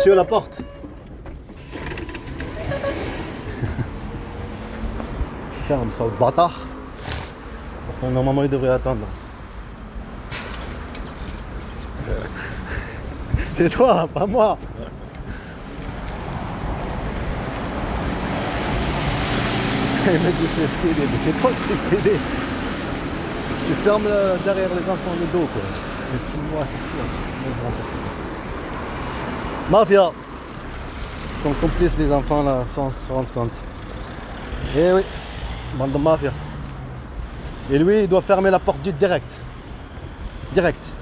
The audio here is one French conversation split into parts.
Monsieur, la porte. Ferme ça, le bâtard. Enfin, normalement, il devrait attendre. C'est toi, pas moi. Il m'a dit je suis SPD, mais c'est toi qui es SPD. Tu fermes derrière les enfants le dos, quoi. Et tu me vois sortir. Mafia. Ils sont complices, les enfants, là, sans se rendre compte. Eh oui, bande de mafia. Et lui, il doit fermer la porte direct. Direct.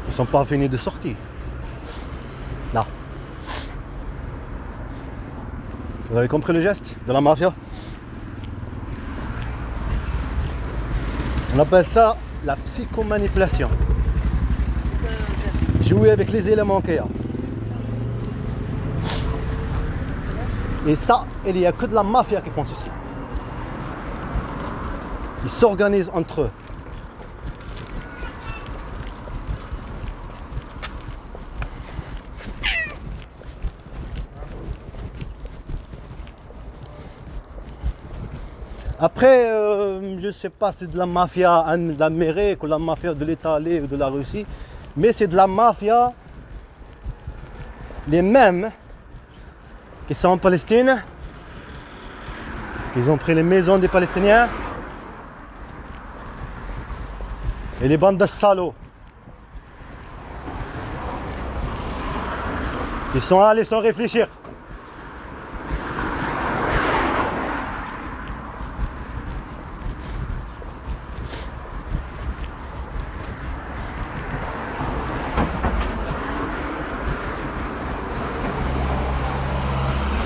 Ils sont pas finis de sortir. Non. Vous avez compris le geste de la mafia? On appelle ça la psychomanipulation. Jouer avec les éléments qu'il y a. Et ça, il n'y a que de la mafia qui font ceci. Ils s'organisent entre eux. Après, je ne sais pas, c'est de la mafia d'Amérique ou la mafia de l'Italie ou de la Russie, mais c'est de la mafia, les mêmes qui sont en Palestine, ils ont pris les maisons des Palestiniens, et les bandes de salauds. Ils sont allés sans réfléchir.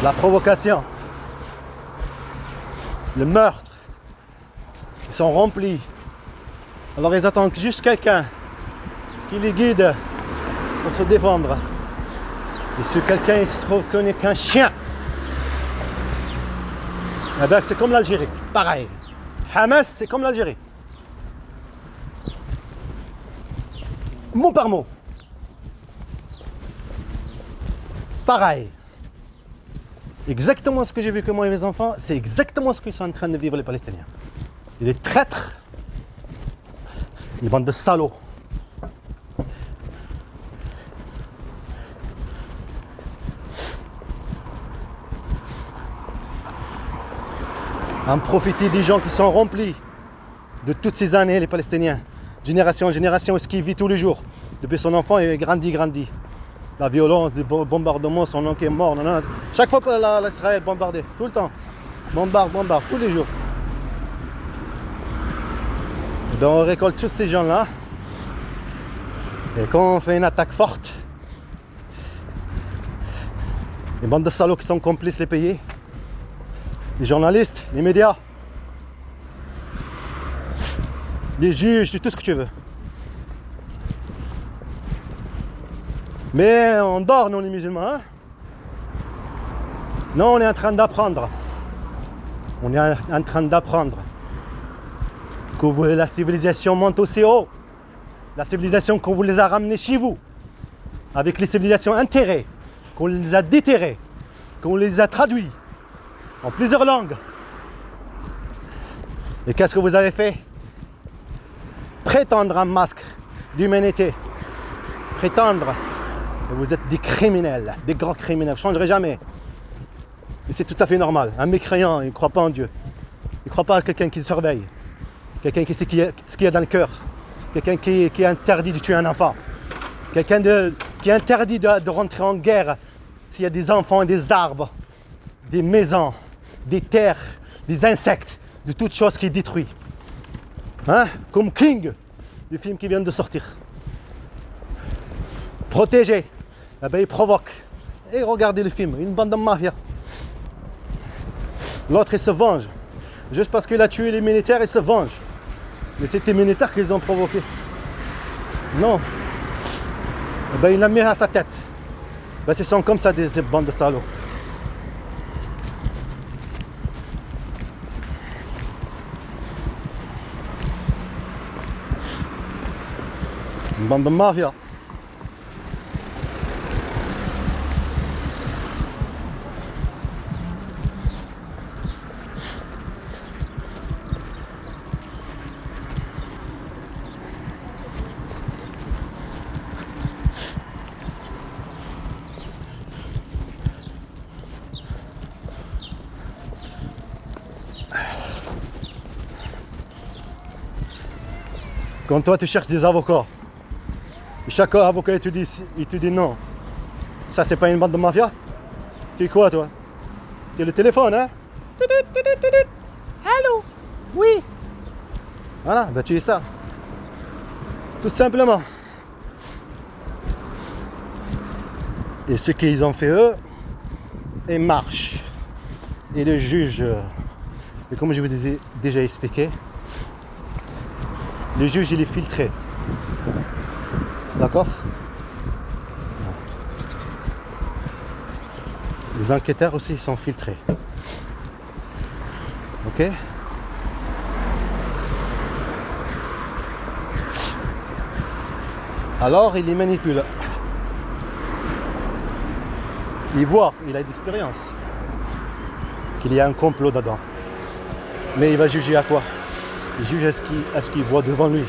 La provocation, le meurtre, ils sont remplis. Alors ils attendent juste quelqu'un qui les guide pour se défendre. Et ce quelqu'un, il se trouve qu'on n'est qu'un chien. Eh bien, c'est comme l'Algérie, pareil. Hamas, c'est comme l'Algérie. Mot par mot. Pareil. Exactement ce que j'ai vu que moi et mes enfants, c'est exactement ce qu'ils sont en train de vivre les Palestiniens. Et les traîtres, les bandes de salauds. En profiter des gens qui sont remplis de toutes ces années, les Palestiniens. Génération en génération, ce qu'ils vivent tous les jours. Depuis son enfant, il grandit. La violence, les bombardements, son oncle est mort. Non. Chaque fois que l'Israël est bombardé, tout le temps. Bombarde, tous les jours. Et bien, on récolte tous ces gens-là. Et quand on fait une attaque forte, les bandes de salauds qui sont complices, les pays, les journalistes, les médias, les juges, tout ce que tu veux. Mais on dort, nous les musulmans. Hein? Non, on est en train d'apprendre. On est en train d'apprendre que la civilisation monte aussi haut. La civilisation qu'on vous les a ramenés chez vous. Avec les civilisations intérêts, qu'on les a déterrées, qu'on les a traduits en plusieurs langues. Et qu'est-ce que vous avez fait? Prétendre un masque d'humanité. Prétendre. Et vous êtes des criminels, des grands criminels. Vous ne changerez jamais. Et c'est tout à fait normal. Un mécréant, il ne croit pas en Dieu. Il ne croit pas à quelqu'un qui surveille. Quelqu'un qui sait ce qu'il y a dans le cœur. Quelqu'un qui est interdit de tuer un enfant. Quelqu'un qui est interdit de rentrer en guerre s'il y a des enfants et des arbres, des maisons, des terres, des insectes, de toutes choses qui détruisent. Hein? Comme King, du film qui vient de sortir. Protégé. Eh ben, il provoque. Et regardez le film, une bande de mafia. L'autre, il se venge. Juste parce qu'il a tué les militaires, il se venge. Mais c'était les militaires qu'ils ont provoqué. Non. Eh ben, il l'a mis à sa tête. Ben, ce sont comme ça ces bandes de salauds. Une bande de mafia. Quand toi tu cherches des avocats, et chaque avocat il te dit non, ça c'est pas une bande de mafia. Tu es quoi toi? Tu es le téléphone, hein? Allô? Oui. Voilà, ben tu es ça. Tout simplement. Et ce qu'ils ont fait eux, ils marchent. Et le juge, et comme je vous ai déjà expliqué, le juge il est filtré. D'accord? Les enquêteurs aussi ils sont filtrés. Ok? Alors il les manipule. Il voit, il a d'expérience, qu'il y a un complot dedans. Mais il va juger à quoi? Il juge à ce qu'il voit devant lui.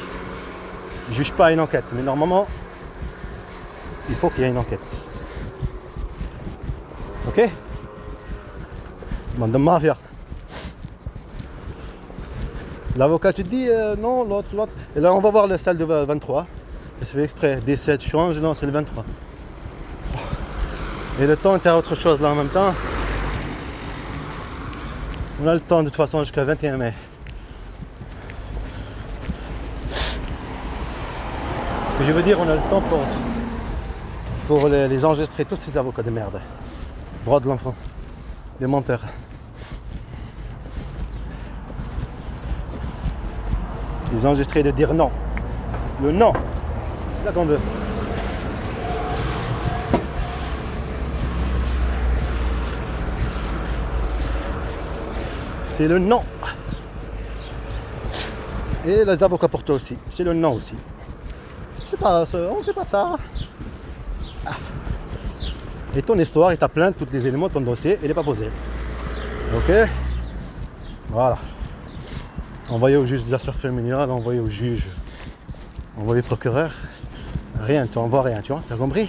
Il ne juge pas à une enquête. Mais normalement, il faut qu'il y ait une enquête. Ok? Bande de mafia. L'avocat te dit non, l'autre. Et là, on va voir la salle de 23. Ça fait exprès. D7 change, non, c'est le 23. Et le temps, tu as autre chose là en même temps. On a le temps de toute façon jusqu'à 21 mai. Ce que je veux dire, on a le temps pour les enregistrer, tous ces avocats de merde. Droit de l'enfant. Des menteurs. Les enregistrer de dire non. Le non. C'est ça qu'on veut. C'est le non. Et les avocats pour toi aussi. C'est le non aussi. C'est pas, on fait pas ça. Ah. Et ton histoire et ta plainte, tous les éléments de ton dossier, il n'est pas posé. Ok? Voilà. Envoyé au juge des affaires familiales, envoyé au juge, envoyé au procureur. Rien, tu envoies rien, tu vois, t'as compris?